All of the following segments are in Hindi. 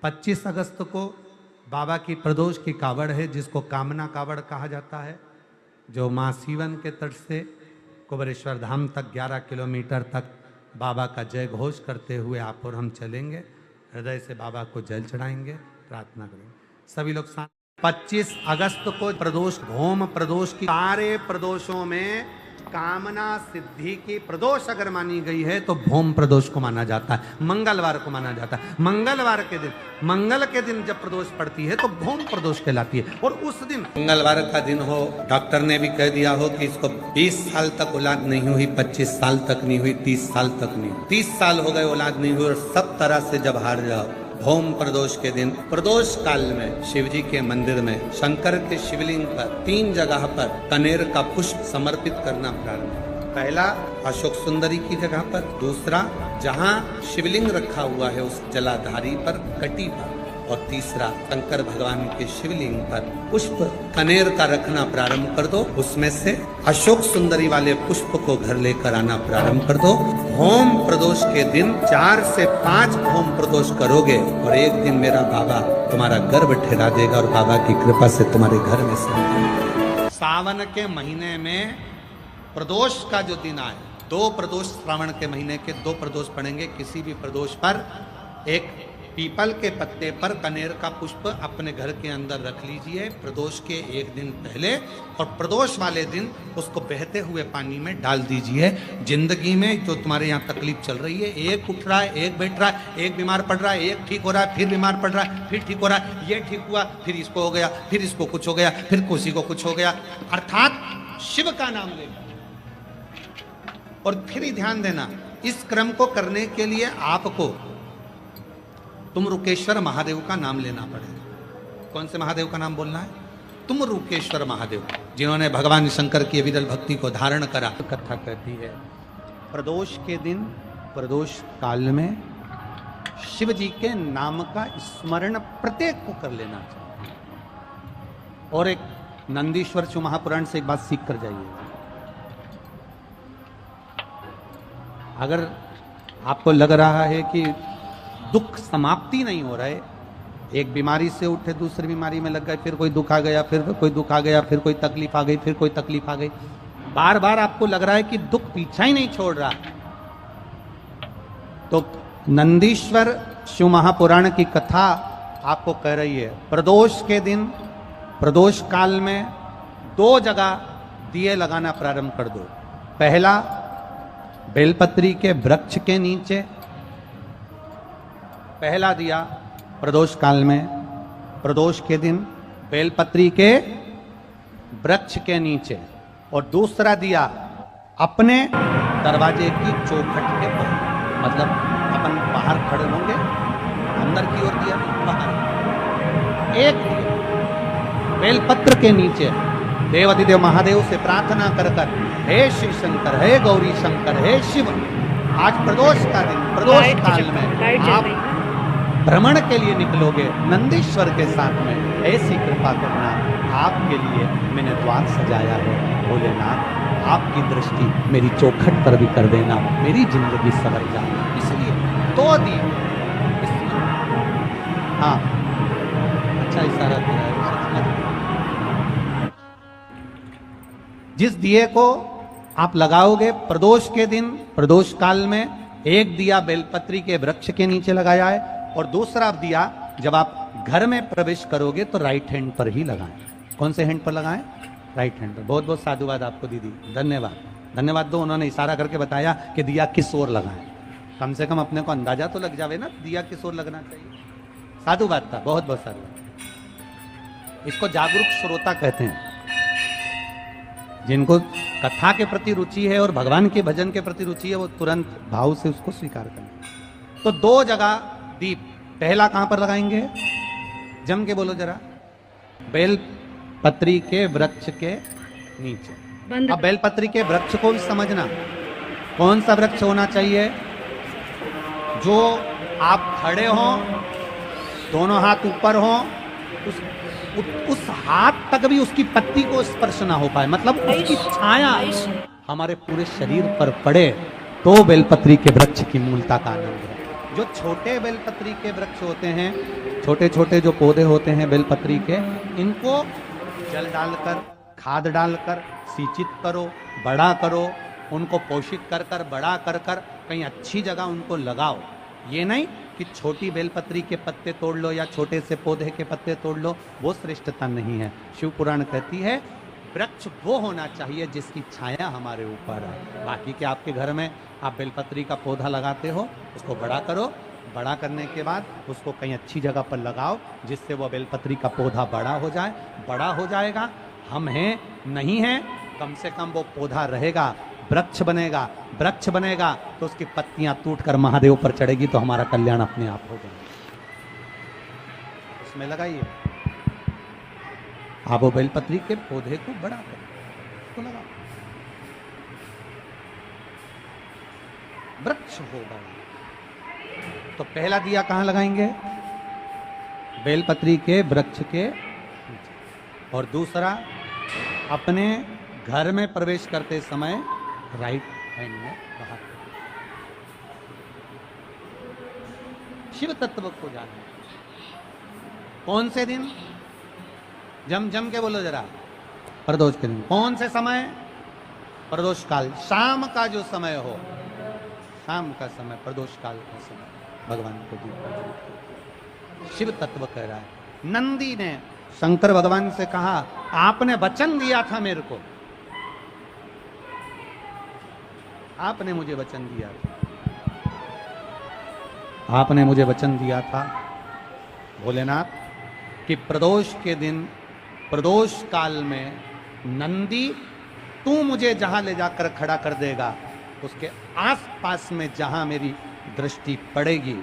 25 अगस्त को बाबा की प्रदोष की कावड़ है, जिसको कामना कावड़ कहा जाता है, जो माँ सीवन के तट से कुबेरेश्वर धाम तक 11 किलोमीटर तक बाबा का जय घोष करते हुए आप और हम चलेंगे। हृदय से बाबा को जल चढ़ाएंगे, प्रार्थना करेंगे। सभी लोग 25 अगस्त को प्रदोष, होम प्रदोष की सारे प्रदोषों में कामना सिद्धि की प्रदोष अगर मानी गई है तो भौम प्रदोष को माना जाता है, मंगलवार को माना जाता है। मंगलवार के दिन, मंगल के दिन जब प्रदोष पड़ती है तो भौम प्रदोष कहलाती है। और उस दिन मंगलवार का दिन हो, डॉक्टर ने भी कह दिया हो कि इसको 20 साल तक औलाद नहीं हुई, 25 साल तक नहीं हुई, 30 साल तक नहीं हुई, 30 साल हो गए औलाद नहीं हुई, और सब तरह से जब हार जाओ, भौम प्रदोष के दिन, प्रदोष काल में शिव जी के मंदिर में शंकर के शिवलिंग पर 3 जगह पर कनेर का पुष्प समर्पित करना प्रारंभ। पहला अशोक सुंदरी की जगह पर, दूसरा जहां शिवलिंग रखा हुआ है उस जलाधारी पर, कटी पर, और तीसरा शंकर भगवान के शिवलिंग पर पुष्प कनेर का रखना प्रारंभ कर दो। उसमें से अशोक सुंदरी वाले पुष्प को घर लेकर आना प्रारंभ कर दो। होम प्रदोष के दिन 4 से 5 होम प्रदोष करोगे और एक दिन मेरा बाबा तुम्हारा गर्भ ठहरा देगा और बाबा की कृपा से तुम्हारे घर में से। सावन के महीने में प्रदोष का जो दिन आए, 2 प्रदोष श्रावण के महीने के 2 प्रदोष पड़ेंगे। किसी भी प्रदोष पर एक पीपल के पत्ते पर कनेर का पुष्प अपने घर के अंदर रख लीजिए प्रदोष के एक दिन पहले, और प्रदोष वाले दिन उसको बहते हुए पानी में डाल दीजिए। जिंदगी में जो तुम्हारे यहाँ तकलीफ चल रही है, एक उठ रहा है, एक बैठ रहा है, एक बीमार पड़ रहा है, एक ठीक हो रहा है, फिर बीमार पड़ रहा है, फिर ठीक हो रहा है, ये ठीक हुआ, फिर इसको हो गया, फिर इसको कुछ हो गया, फिर किसी को कुछ हो गया, अर्थात शिव का नाम लेना। और फिर ही ध्यान देना, इस क्रम को करने के लिए आपको तुम रुकेश्वर महादेव का नाम लेना पड़ेगा। कौन से महादेव का नाम बोलना है? तुम रुकेश्वर महादेव, जिन्होंने भगवान शंकर की विरल भक्ति को धारण करा। कथा कहती है प्रदोष के दिन, प्रदोष काल में शिव जी के नाम का स्मरण प्रत्येक को कर लेना चाहिए। और एक नंदीश्वर शिव महापुराण से एक बात सीख कर जाइए। अगर आपको लग रहा है कि दुख समाप्ति नहीं हो रहा है, एक बीमारी से उठे दूसरी बीमारी में लग गए, फिर कोई दुख आ गया, फिर कोई दुख आ गया, फिर कोई तकलीफ आ गई, फिर कोई तकलीफ आ गई, बार बार आपको लग रहा है कि दुख पीछा ही नहीं छोड़ रहा, तो नंदीश्वर शिव महापुराण की कथा आपको कह रही है प्रदोष के दिन, प्रदोष काल में 2 जगह दिए लगाना प्रारंभ कर दो। पहला बेलपत्री के वृक्ष के नीचे, पहला दिया प्रदोष काल में, प्रदोष के दिन बेलपत्री के वृक्ष के नीचे, और दूसरा दिया अपने दरवाजे की चौखट के पर, मतलब अपन बाहर खड़े होंगे, अंदर की ओर दिया, बाहर एक दिया बेलपत्र के नीचे, देवाधिदेव महादेव से प्रार्थना कर कर, हे शिव शंकर, हे गौरी शंकर, हे शिव, आज प्रदोष का दिन, प्रदोष काल में आप भ्रमण के लिए निकलोगे नंदीश्वर के साथ में, ऐसी कृपा करना, आपके लिए मैंने द्वार सजाया है भोलेनाथ, आपकी दृष्टि मेरी चौखट पर भी कर देना, मेरी जिंदगी सवर जाए। इसलिए 2 दिए, हाँ अच्छा इशारा दिया है। जिस दिए को आप लगाओगे प्रदोष के दिन, प्रदोष काल में, एक दिया बेलपत्री के वृक्ष के नीचे लगाया है, और दूसरा दिया जब आप घर में प्रवेश करोगे तो राइट हैंड पर ही लगाएं। कौन से हैंड पर लगाएं? राइट हैंड पर। बहुत बहुत साधुवाद आपको दीदी, धन्यवाद, धन्यवाद दो। उन्होंने इशारा करके बताया कि दिया किस ओर लगाएं, कम से कम अपने को अंदाजा तो लग जावे ना दिया किस ओर लगना चाहिए। साधुवाद था, बहुत बहुत साधुवाद। इसको जागरूक श्रोता कहते हैं, जिनको कथा के प्रति रुचि है और भगवान के भजन के प्रति रुचि है, वो तुरंत भाव से उसको स्वीकार करें। तो 2 जगह दीप, पहला कहां पर लगाएंगे? जम के बोलो जरा। बेल पत्री के वृक्ष के नीचे। अब बेल पत्री के वृक्ष को भी समझना, कौन सा वृक्ष होना चाहिए? जो आप खड़े हो, दोनों हाथ ऊपर हो, उस हाथ तक भी उसकी पत्ती को स्पर्श ना हो पाए, मतलब उसकी छाया हमारे पूरे शरीर पर पड़े, तो बेलपत्री के वृक्ष की मूलता का आनंद है। जो छोटे बेलपत्री के वृक्ष होते हैं, छोटे छोटे जो पौधे होते हैं बेलपत्री के, इनको जल डालकर, खाद डालकर सिंचित करो, बड़ा करो, उनको पोषित कर कर बड़ा कर कर कहीं अच्छी जगह उनको लगाओ। ये नहीं कि छोटी बेलपत्री के पत्ते तोड़ लो या छोटे से पौधे के पत्ते तोड़ लो, वो श्रेष्ठता नहीं है। शिव पुराण कहती है वृक्ष वो होना चाहिए जिसकी छाया हमारे ऊपर है। बाकी के आपके घर में आप बेलपत्री का पौधा लगाते हो, उसको बड़ा करो, बड़ा करने के बाद उसको कहीं अच्छी जगह पर लगाओ जिससे वो बेलपत्री का पौधा बड़ा हो जाए। बड़ा हो जाएगा, हम हैं नहीं हैं, कम से कम वो पौधा रहेगा, वृक्ष बनेगा। वृक्ष बनेगा तो उसकी पत्तियां टूटकर महादेव पर चढ़ेगी तो हमारा कल्याण अपने आप होगा। उसमें लगाइए, आप वो बेलपत्री के पौधे को बड़ा करो, तो लगाओ, वृक्ष होगा। तो पहला दिया कहां लगाएंगे? बेलपत्री के वृक्ष के। और दूसरा, अपने घर में प्रवेश करते समय राइट हैंड में बाहर। शिव तत्व को जाने। कौन से दिन? जम जम के बोलो जरा। प्रदोष के दिन। कौन से समय? प्रदोष काल, शाम का जो समय हो, शाम का समय, प्रदोष काल का समय भगवान को दीप। शिव तत्व कह रहा है। नंदी ने शंकर भगवान से कहा, आपने वचन दिया था मेरे को, आपने मुझे वचन दिया था, आपने मुझे वचन दिया था भोलेनाथ कि प्रदोष के दिन, प्रदोष काल में नंदी तू मुझे जहां ले जाकर खड़ा कर देगा, उसके आसपास में जहां मेरी दृष्टि पड़ेगी,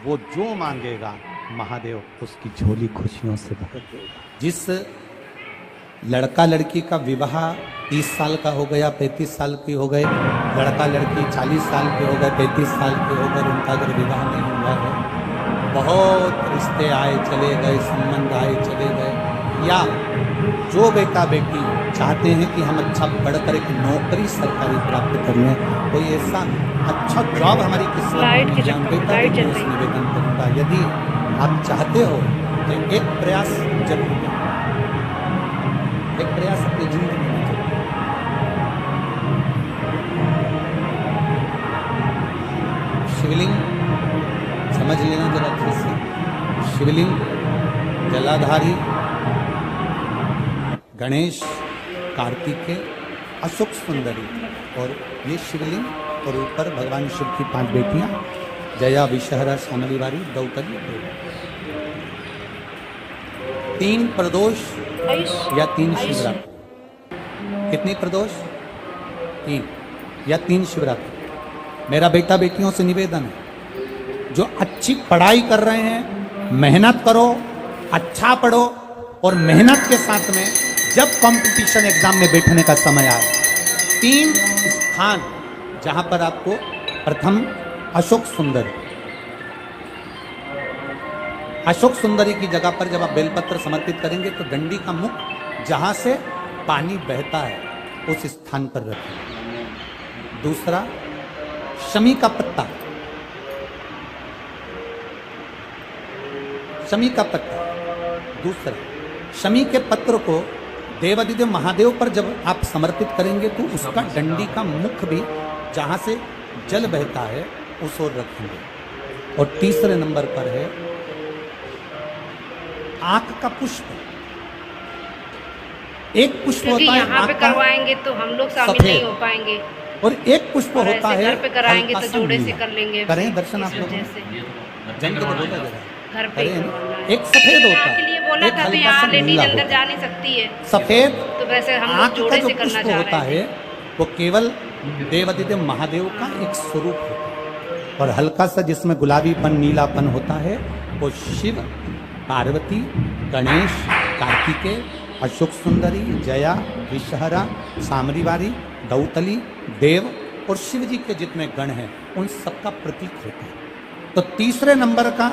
वो जो मांगेगा महादेव उसकी झोली खुशियों से भर देगा। जिस लड़का लड़की का विवाह 30 साल का हो गया, 35 साल की हो गए, लड़का लड़की 40 साल के हो गए, 35 साल के हो गए, उनका अगर विवाह नहीं हुआ है, बहुत रिश्ते आए चले गए, संबंध आए चले गए, या जो बेटा बेटी चाहते हैं कि हम अच्छा पढ़कर एक नौकरी सरकारी प्राप्त कर लें, कोई ऐसा अच्छा जॉब हमारी किस्मत में जान बेटा बेटी निवेदन करूँगा। यदि आप चाहते हो तो एक प्रयास जरूर करें, एक प्रयास अपनी जिंदगी में करें। शिवलिंग समझ लेना जरा अच्छे से। शिवलिंग, जलाधारी, गणेश, कार्तिकेय, अशोक सुंदरी, और ये शिवलिंग, और ऊपर भगवान शिव की 5 बेटियां, जया, विषहरा, शामली वारी, दौतली, देव। 3 प्रदोष या 3 शिवरात्रि। कितनी प्रदोष? 3 या 3 शिवरात्रि। मेरा बेटा बेटियों से निवेदन है, जो अच्छी पढ़ाई कर रहे हैं, मेहनत करो, अच्छा पढ़ो, और मेहनत के साथ में जब कंपटीशन एग्जाम में बैठने का समय आए, 3 स्थान जहां पर आपको, प्रथम अशोक सुंदरी, अशोक सुंदरी की जगह पर जब आप बेलपत्र समर्पित करेंगे तो डंडी का मुख जहां से पानी बहता है उस स्थान पर रखें। दूसरा, शमी का पत्ता, शमी का पत्ता। दूसरा, शमी के पत्र को देवादिदेव महादेव पर जब आप समर्पित करेंगे तो उसका डंडी का मुख भी जहां से जल बहता है उस ओर रखेंगे। और तीसरे नंबर पर है आंख का पुष्प। एक पुष्प होता है यहाँ पे करवाएंगे तो हम लोग शामिल नहीं हो पाएंगे, और एक पुष्प होता है घर पे कराएंगे तो जोड़े से कर लेंगे। करें दर्शन आप लोग जन के बोला जरा घर पे एक सफेद होता है, के लिए बोला था, तो यहाँ लेडीज अंदर जा नहीं सकती है। सफेद तो वैसे हम लोग जोड़े से करना चाह होता रहे हैं। है वो केवल देवादिदेव महादेव का एक स्वरूप होता है, और हल्का सा जिसमें गुलाबीपन, नीलापन होता है वो शिव, पार्वती, गणेश, कार्तिकेय, अशोक सुंदरी, जया, विषहरा, सामरीवारी, दौतली, देव और शिव जी के जितने गण हैं उन सबका प्रतीक होता है। तो तीसरे नंबर का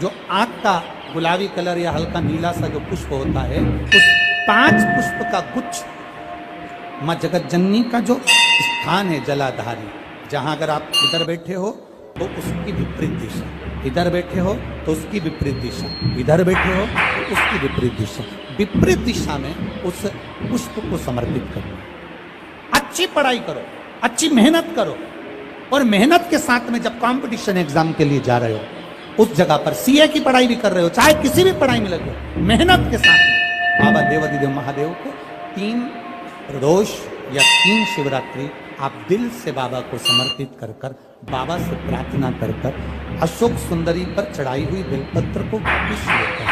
जो आंख का गुलाबी कलर या हल्का नीला सा जो पुष्प होता है, उस 5 पुष्प का गुच्छ माँ जगत जननी का जो स्थान है जलाधारी, जहां अगर आप इधर बैठे हो तो उसकी विपरीत दिशा, इधर बैठे हो तो उसकी विपरीत दिशा, इधर बैठे हो तो उसकी विपरीत दिशा, विपरीत दिशा में उस पुष्प को समर्पित करो। अच्छी पढ़ाई करो, अच्छी मेहनत करो, और मेहनत के साथ में जब कंपटीशन एग्जाम के लिए जा रहे हो, उस जगह पर सीए की पढ़ाई भी कर रहे हो, चाहे किसी भी पढ़ाई में लगे हो, मेहनत के साथ में बाबा देवाधिदेव महादेव को 3 प्रदोष या 3 शिवरात्रि आप दिल से बाबा को समर्पित कर कर, बाबा से प्रार्थना कर कर, अशोक सुंदरी पर चढ़ाई हुई बेलपत्र को वापिस लेकर,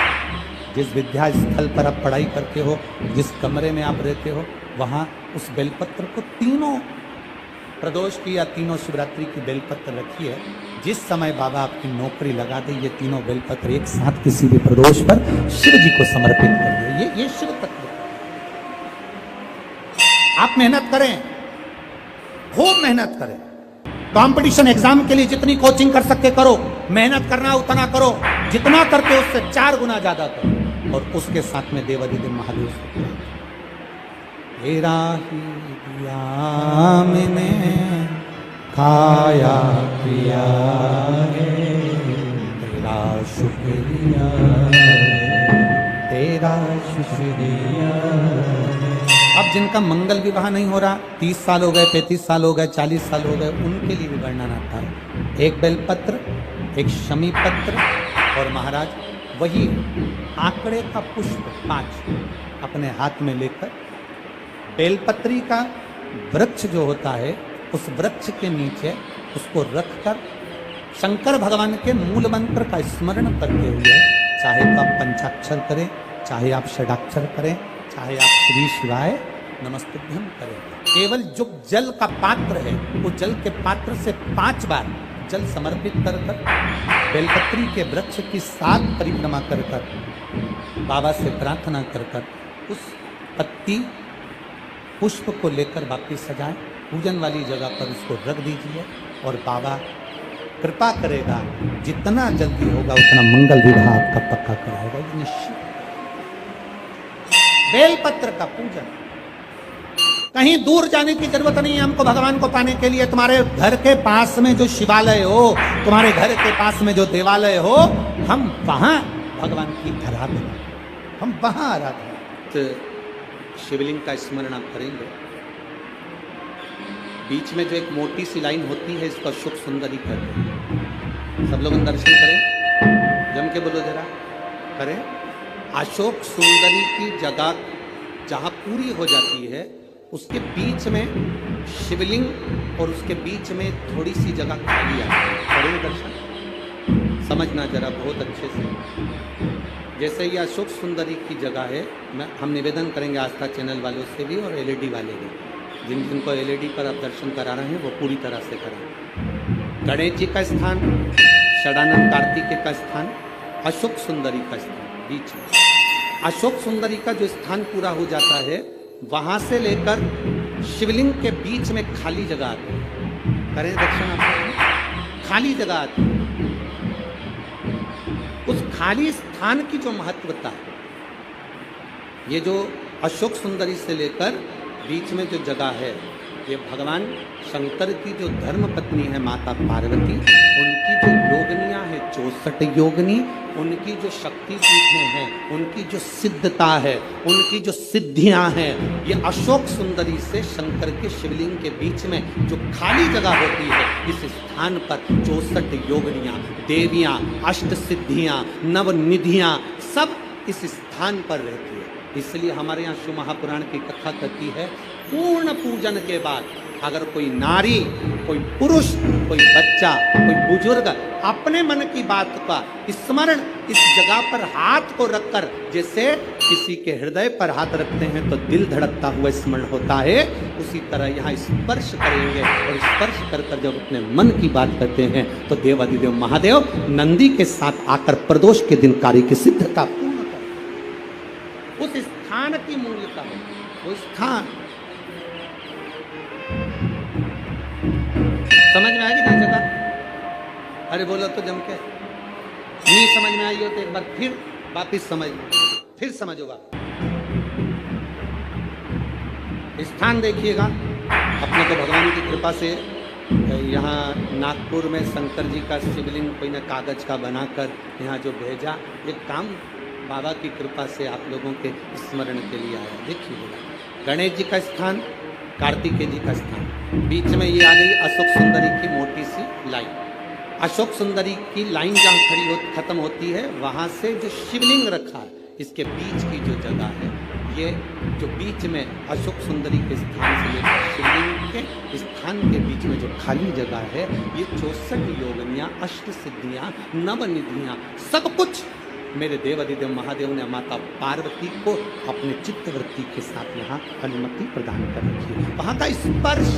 जिस विद्या स्थल पर आप पढ़ाई करते हो, जिस कमरे में आप रहते हो, वहाँ उस बेलपत्र को 3 प्रदोष की या 3 शिवरात्रि की बेलपत्र रखी है। जिस समय बाबा आपकी नौकरी लगा दे, ये 3 बेलपत्र एक साथ किसी भी प्रदोष पर शिव जी को समर्पित कर दे। ये शिव तत्व। आप मेहनत करें, खूब मेहनत करें, कंपटीशन एग्जाम के लिए जितनी कोचिंग कर सकते करो, मेहनत करना उतना करो, जितना करते उससे 4 गुना ज्यादा करो, और उसके साथ में देवाधिदेव महादेव से तेरा ही दिया मैंने खाया पिया है, तेरा शुक्रिया, तेरा शुक्रिया। अब जिनका मंगल विवाह नहीं हो रहा, 30 साल हो गए, 35 साल हो गए, 40 साल हो गए, उनके लिए भी गणना ना था। एक बेलपत्र, एक शमी पत्र, और महाराज वही आंकड़े का पुष्प 5 अपने हाथ में लेकर, बेलपत्री का वृक्ष जो होता है, उस वृक्ष के नीचे उसको रखकर शंकर भगवान के मूल मंत्र का स्मरण करते हुए, चाहे तो आप पंचाक्षर करें, चाहे आप षडाक्षर करें, चाहे आप श्री शिवाय नमस्तुभ्यम करें, केवल जो जल का पात्र है, वो जल के पात्र से 5 बार जल समर्पित कर कर, बेलपत्री के वृक्ष की 7 परिक्रमा कर कर, बाबा से प्रार्थना कर कर, उस पत्ती पुष्प को लेकर वापिस सजाएं, पूजन वाली जगह पर उसको रख दीजिए, और बाबा कृपा करेगा, जितना जल्दी होगा उतना मंगल विवाह आपका पक्का कराएगा, ये निश्चित। बेलपत्र का पूजन, कहीं दूर जाने की जरूरत नहीं है हमको भगवान को पाने के लिए। तुम्हारे घर के पास में जो शिवालय हो, तुम्हारे घर के पास में जो देवालय हो, हम वहां भगवान की आराधना, हम वहां आराधना, शिवलिंग का स्मरण आप करेंगे। बीच में जो एक मोटी सी लाइन होती है, इसको अशोक सुंदरी कहते हैं। सब लोग दर्शन करें, जम के बोलो जरा, करें। अशोक सुंदरी की जगह जहाँ पूरी हो जाती है, उसके बीच में शिवलिंग, और उसके बीच में थोड़ी सी जगह खाली आती है। करें दर्शन, समझना जरा बहुत अच्छे से। जैसे ये अशोक सुंदरी की जगह है, हम निवेदन करेंगे आस्था चैनल वालों से भी और एलईडी वाले भी, जिनको एलईडी पर आप दर्शन करा रहे हैं वो पूरी तरह से करें। गणेश जी का स्थान, षडानंद कार्तिकेय का स्थान, अशोक सुंदरी का स्थान बीच में। अशोक सुंदरी का जो स्थान पूरा हो जाता है, वहां से लेकर शिवलिंग के बीच में खाली जगह आती है। करें दर्शन, आप खाली जगह आती है। उस खाली स्थान की जो महत्वता है, ये जो अशोक सुंदरी से लेकर बीच में जो जगह है, ये भगवान शंकर की जो धर्म पत्नी है माता पार्वती, उनकी जो योगनियाँ है 64 योगनी, उनकी जो शक्ति पीठें हैं, उनकी जो सिद्धता है, उनकी जो सिद्धियां हैं, ये अशोक सुंदरी से शंकर के शिवलिंग के बीच में जो खाली जगह होती है, इस स्थान पर 64 योगनियाँ, देवियाँ, अष्ट सिद्धियाँ, नवनिधियाँ सब इस स्थान पर रहती है। इसलिए हमारे यहाँ शिव महापुराण की कथा कहती है, पूर्ण पूजन के बाद अगर कोई नारी, कोई पुरुष, कोई बच्चा, कोई बुजुर्ग अपने मन की बात का स्मरण इस जगह पर हाथ को रखकर, जैसे किसी के हृदय पर हाथ रखते हैं तो दिल धड़कता हुआ स्मरण होता है, उसी तरह यहाँ स्पर्श करेंगे, और स्पर्श कर कर जब अपने मन की बात करते हैं तो देवाधिदेव महादेव नंदी के साथ आकर प्रदोष के दिन कार्य की सिद्धता पूर्ण कर, उस स्थान की मूलता है वो स्थान। समझ में आएगी ना जगह? अरे बोलो तो जम के, नहीं समझ में आई हो तो एक बार फिर वापिस समझ, फिर समझोगा। स्थान देखिएगा, अपने को भगवान की कृपा से यहाँ नागपुर में शंकर जी का शिवलिंग कोई ने कागज का बनाकर यहाँ जो भेजा, ये काम बाबा की कृपा से आप लोगों के स्मरण के लिए आया। देखिए गणेश जी का स्थान, कार्तिकेय जी का स्थान, बीच में ये आ गई अशोक सुंदरी की मोटी सी लाइन। अशोक सुंदरी की लाइन जहाँ खत्म होती है, वहाँ से जो शिवलिंग रखा है, इसके बीच की जो जगह है, ये जो बीच में अशोक सुंदरी के स्थान से लेकर शिवलिंग के स्थान के बीच में जो खाली जगह है, ये 64 योगनियाँ, अष्ट सिद्धियाँ, नवनिधियाँ, सब कुछ मेरे देवाधिदेव महादेव ने माता पार्वती को अपने चित्तवृत्ति के साथ यहाँ अनुमति प्रदान कर रखी है। वहाँ का स्पर्श,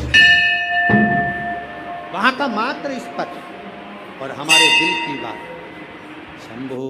वहाँ का मात्र स्पर्श और हमारे दिल की बात। शंभो